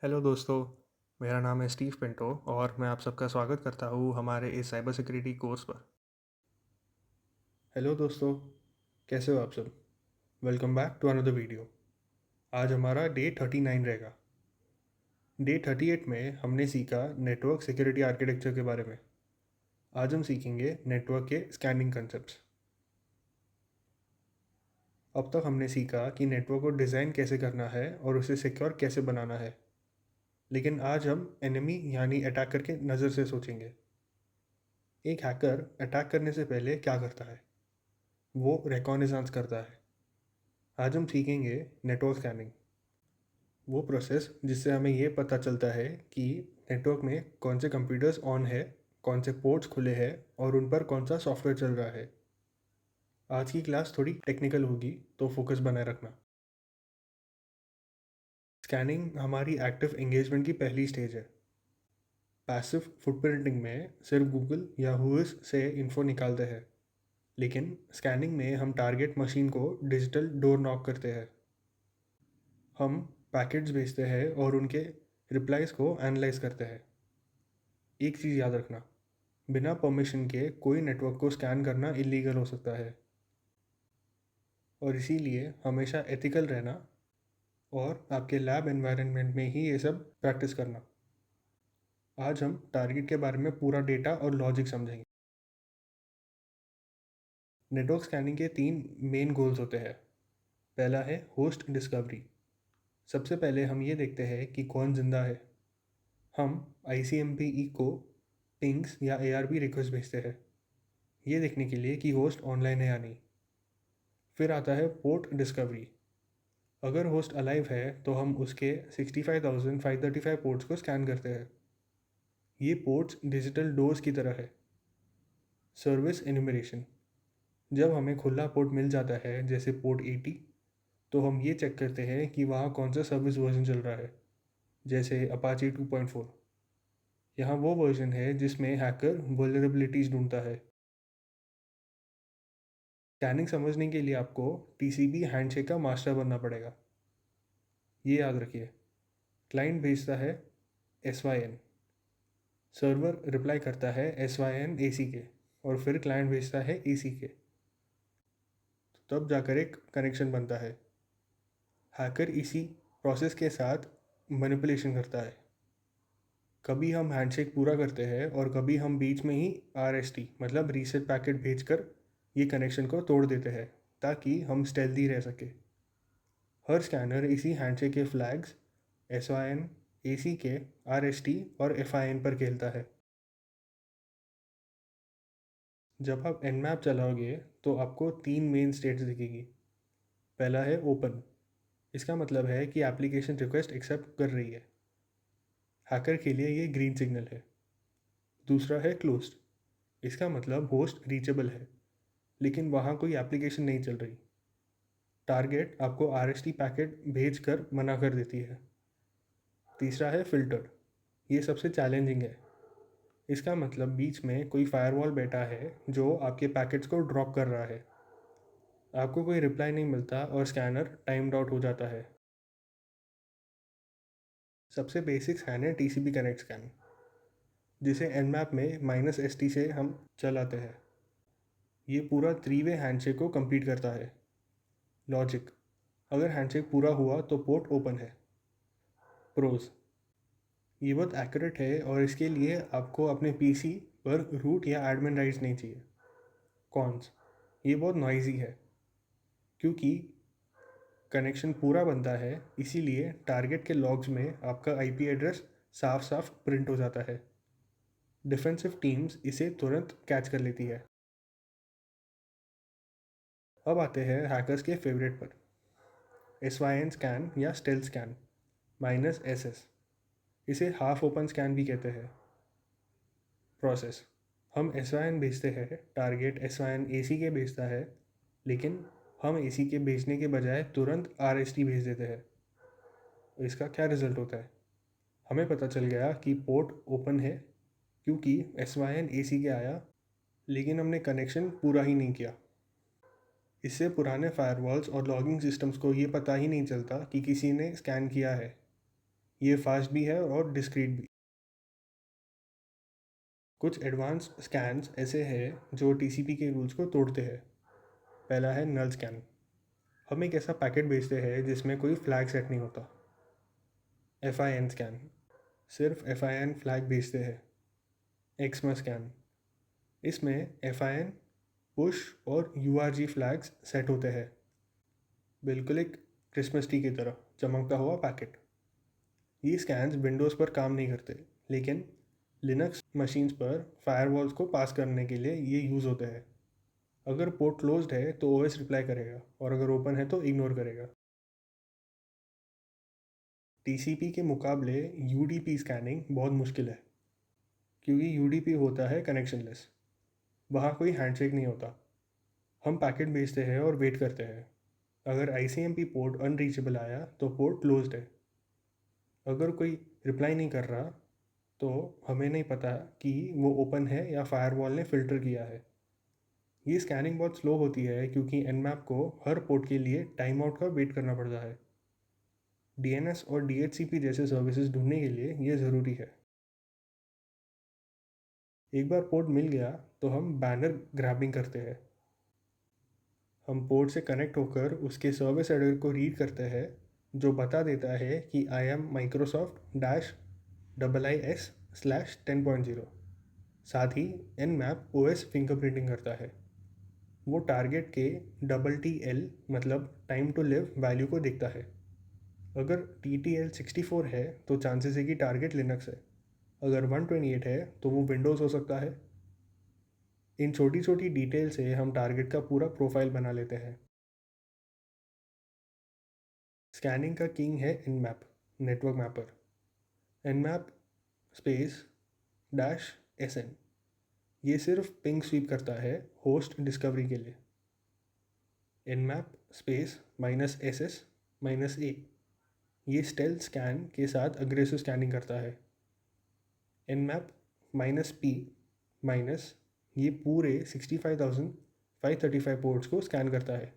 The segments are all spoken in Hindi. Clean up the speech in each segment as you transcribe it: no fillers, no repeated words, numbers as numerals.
हेलो दोस्तों। मेरा नाम है स्टीव पिंटो और मैं आप सबका स्वागत करता हूँ हमारे इस साइबर सिक्योरिटी कोर्स पर। हेलो दोस्तों, कैसे हो आप सब? Welcome back to another video. आज हमारा डे 39 रहेगा। डे 38 में हमने सीखा नेटवर्क सिक्योरिटी आर्किटेक्चर के बारे में। आज हम सीखेंगे नेटवर्क के स्कैनिंग कंसेप्ट्स। अब तक हमने सीखा कि नेटवर्क को डिज़ाइन कैसे करना है और उसे सिक्योर कैसे बनाना है, लेकिन आज हम एनिमी यानी अटैकर के नज़र से सोचेंगे। एक हैकर अटैक करने से पहले क्या करता है? वो रिकॉग्निजेंस करता है। आज हम सीखेंगे नेटवर्क स्कैनिंग, वो प्रोसेस जिससे हमें ये पता चलता है कि नेटवर्क में कौन से कंप्यूटर्स ऑन है, कौन से पोर्ट्स खुले हैं और उन पर कौन सा सॉफ्टवेयर चल रहा है। आज की क्लास थोड़ी टेक्निकल होगी, तो फोकस बनाए रखना। स्कैनिंग हमारी एक्टिव एंगेजमेंट की पहली स्टेज है। पैसिव फुटप्रिंटिंग में सिर्फ गूगल या हुइस से इन्फो निकालते हैं, लेकिन स्कैनिंग में हम टारगेट मशीन को डिजिटल डोर नॉक करते हैं। हम पैकेट्स भेजते हैं और उनके रिप्लाइज को एनालाइज करते हैं। एक चीज़ याद रखना, बिना परमिशन के कोई नेटवर्क को स्कैन करना इलीगल हो सकता है, और इसीलिए हमेशा एथिकल रहना और आपके लैब एनवायरनमेंट में ही ये सब प्रैक्टिस करना। आज हम टारगेट के बारे में पूरा डेटा और लॉजिक समझेंगे। नेटवर्क स्कैनिंग के 3 मेन गोल्स होते हैं। पहला है होस्ट डिस्कवरी। सबसे पहले हम ये देखते हैं कि कौन जिंदा है। हम ICMP को पिंग्स या ARP रिक्वेस्ट भेजते हैं, ये देखने के लिए कि होस्ट ऑनलाइन है या नहीं। फिर आता है पोर्ट डिस्कवरी। अगर होस्ट अलाइव है तो हम उसके 65,535 पोर्ट्स को स्कैन करते हैं। ये पोर्ट्स डिजिटल डोर्स की तरह है। Service enumeration. जब हमें खुला पोर्ट मिल जाता है, जैसे पोर्ट 80, तो हम ये चेक करते हैं कि वहाँ कौन सा सर्विस वर्जन चल रहा है, जैसे अपाची 2.4। यहाँ वो वर्जन है जिसमें हैकर वल्नरेबिलिटीज़ ढूंढता है। स्कैनिंग समझने के लिए आपको TCP हैंडशेक का मास्टर बनना पड़ेगा। ये याद रखिए, क्लाइंट भेजता है SYN, सर्वर रिप्लाई करता है SYN ACK, और फिर क्लाइंट भेजता है ACK, तब जाकर एक कनेक्शन बनता है। हैकर इसी प्रोसेस के साथ मैनिपुलेशन करता है। कभी हम हैंडशेक पूरा करते हैं और कभी हम बीच में ही RST मतलब रीसेट पैकेट भेजकर ये कनेक्शन को तोड़ देते हैं, ताकि हम स्टेल्दी रह सके। हर स्कैनर इसी हैंडशेक के फ्लैग्स SYN, ACK, RST और FIN पर खेलता है। जब आप Nmap चलाओगे तो आपको 3 मेन स्टेट्स दिखेगी। पहला है ओपन। इसका मतलब है कि एप्लीकेशन रिक्वेस्ट एक्सेप्ट कर रही है। हैकर के लिए ये ग्रीन सिग्नल है। दूसरा है क्लोज्ड। इसका मतलब होस्ट रीचेबल है, लेकिन वहाँ कोई एप्लीकेशन नहीं चल रही। टारगेट आपको RST पैकेट भेज कर मना कर देती है। तीसरा है फिल्टर्ड। ये सबसे चैलेंजिंग है। इसका मतलब बीच में कोई फायरवॉल बैठा है जो आपके पैकेट्स को ड्रॉप कर रहा है। आपको कोई रिप्लाई नहीं मिलता और स्कैनर टाइम्ड आउट हो जाता है। सबसे बेसिक स्कैन है TCP कनेक्ट स्कैन, जिसे Nmap में -ST से हम चलाते हैं। ये पूरा 3-वे हैंडशेक को कंप्लीट करता है। लॉजिक, अगर हैंडशेक पूरा हुआ तो पोर्ट ओपन है। प्रोज, ये बहुत एक्यूरेट है और इसके लिए आपको अपने PC पर रूट या एडमिन राइट्स नहीं चाहिए। कॉन्स, ये बहुत नॉइजी है क्योंकि कनेक्शन पूरा बनता है, इसीलिए टारगेट के लॉग्स में आपका IP एड्रेस साफ साफ प्रिंट हो जाता है। डिफेंसिव टीम्स इसे तुरंत कैच कर लेती है। अब आते हैं हैकर्स के फेवरेट पर, SYN स्कैन या स्टेल्थ स्कैन -SS। इसे हाफ ओपन स्कैन भी कहते हैं। प्रोसेस, हम SYN भेजते हैं, टारगेट SYN ACK भेजता है, लेकिन हम ACK भेजने के बजाय तुरंत RST भेज देते हैं। इसका क्या रिजल्ट होता है? हमें पता चल गया कि पोर्ट ओपन है क्योंकि SYN ACK आया, लेकिन हमने कनेक्शन पूरा ही नहीं किया। इससे पुराने फायरवॉल्स और लॉगिंग सिस्टम्स को ये पता ही नहीं चलता कि किसी ने स्कैन किया है। ये फास्ट भी है और डिस्क्रीट भी। कुछ एडवांस स्कैन्स ऐसे हैं जो टीसीपी के रूल्स को तोड़ते हैं। पहला है नल स्कैन। हम एक ऐसा पैकेट भेजते हैं जिसमें कोई फ्लैग सेट नहीं होता। FIN स्कैन, सिर्फ FIN फ्लैग भेजते हैं। एक्समा स्कैन, इसमें FIN, पुश और URG फ्लैग्स सेट होते हैं। बिल्कुल एक क्रिसमस ट्री की तरह चमकता हुआ पैकेट। ये स्कैन्स विंडोज़ पर काम नहीं करते, लेकिन लिनक्स मशीन्स पर फायरवॉल्स को पास करने के लिए ये यूज़ होते हैं। अगर पोर्ट क्लोज्ड है तो OS रिप्लाई करेगा, और अगर ओपन है तो इग्नोर करेगा। TCP के मुकाबले UDP स्कैनिंग बहुत मुश्किल है, क्योंकि UDP होता है कनेक्शनलेस। वहाँ कोई हैंडशेक नहीं होता। हम पैकेट भेजते हैं और वेट करते हैं। अगर ICMP पोर्ट अनरीचेबल आया तो पोर्ट क्लोज्ड है। अगर कोई रिप्लाई नहीं कर रहा तो हमें नहीं पता कि वो ओपन है या फायरवॉल ने फ़िल्टर किया है। ये स्कैनिंग बहुत स्लो होती है क्योंकि Nmap को हर पोर्ट के लिए टाइम आउट का वेट करना पड़ता है। DNS और DHCP जैसे सर्विसेज ढूंढने के लिए ये ज़रूरी है। एक बार पोर्ट मिल गया तो हम बैनर ग्रैबिंग करते हैं। हम पोर्ट से कनेक्ट होकर उसके सर्विस एड्रेस को रीड करते हैं, जो बता देता है कि आई एम Microsoft-IIS/10.0। साथ ही Nmap OS फिंगरप्रिंटिंग करता है। वो टारगेट के TTL मतलब टाइम टू लिव वैल्यू को देखता है। अगर TTL 64 है तो चांसेस है कि टारगेट लिनक्स है। अगर 128 है तो वो विंडोज़ हो सकता है। इन छोटी छोटी डिटेल से हम टारगेट का पूरा प्रोफाइल बना लेते हैं। स्कैनिंग का किंग है Nmap, network mapper. Nmap space -SN, ये सिर्फ पिंग स्वीप करता है होस्ट डिस्कवरी के लिए। Nmap स्पेस -SS -A, ये स्टेल्थ स्कैन के साथ अग्रेसिव स्कैनिंग करता है। Nmap -P माइनस, ये पूरे 65,535 पोर्ट्स को स्कैन करता है।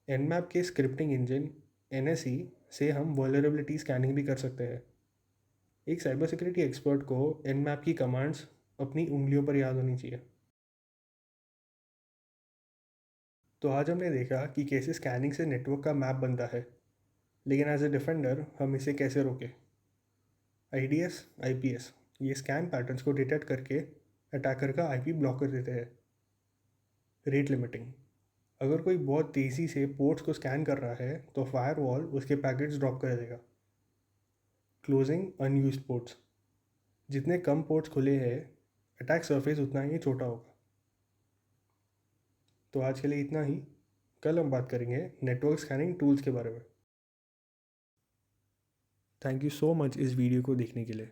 Nmap के स्क्रिप्टिंग इंजन NSE से हम वल्नरेबिलिटी स्कैनिंग भी कर सकते हैं। एक साइबर सिक्योरिटी एक्सपर्ट को Nmap की कमांड्स अपनी उंगलियों पर याद होनी चाहिए। तो आज हमने देखा कि कैसे स्कैनिंग से नेटवर्क का मैप बनता है, लेकिन एज ए डिफेंडर हम इसे कैसे रोकें। IDS, IPS ये स्कैन पैटर्न्स को डिटेक्ट करके अटैकर का IP ब्लॉक कर देते हैं। रेट लिमिटिंग, अगर कोई बहुत तेज़ी से पोर्ट्स को स्कैन कर रहा है तो फायरवॉल उसके पैकेट्स ड्रॉप कर देगा। क्लोजिंग अनयूज्ड पोर्ट्स, जितने कम पोर्ट्स खुले हैं अटैक सरफेस उतना ही छोटा होगा। तो आज के लिए इतना ही। कल हम बात करेंगे नेटवर्क स्कैनिंग टूल्स के बारे में। थैंक यू सो मच इस वीडियो को देखने के लिए।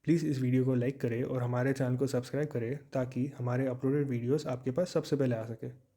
प्लीज़ इस वीडियो को लाइक करें और हमारे चैनल को सब्सक्राइब करें ताकि हमारे अपलोडेड वीडियोस आपके पास सबसे पहले आ सके।